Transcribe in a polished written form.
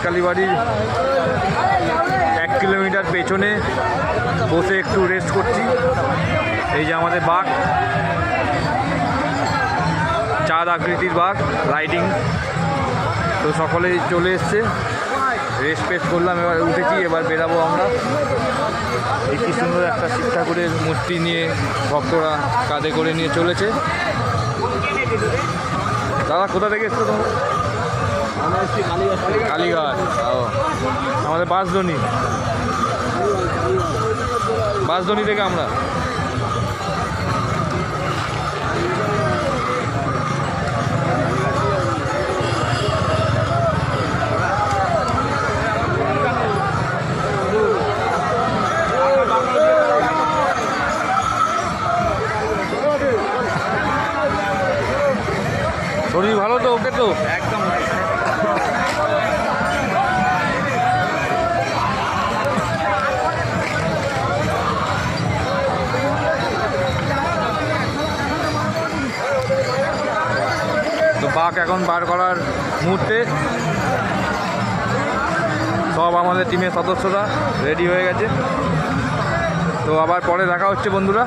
কালীবাড়ির 1 kilometre পেছনে বসে একটু রেস্ট করছি। এই যে আমাদের বাঘ, চাঁদ আকৃতির বাঘ রাইডিং। তো সকলেই চলে এসছে, রেস্ট পেস্ট করলাম, এবার উঠেছি, এবার বেরাবো আমরা। এই কি সুন্দর একটা শিব ঠাকুরের মূর্তি নিয়ে ভক্তরা কাঁধে করে নিয়ে চলেছে। দাদা কোথা থেকে এসছো তোমরা? কালীঘাট। ও আমাদের বাঁশদনি থেকে আমরা। শরীর ভালো তো? ওকে তো একদম। তো বাঘ এখন বার করার মুহূর্তে সব আমাদের টিমের সদস্যরা রেডি হয়ে গেছে। তো আবার পরে দেখা হচ্ছে বন্ধুরা।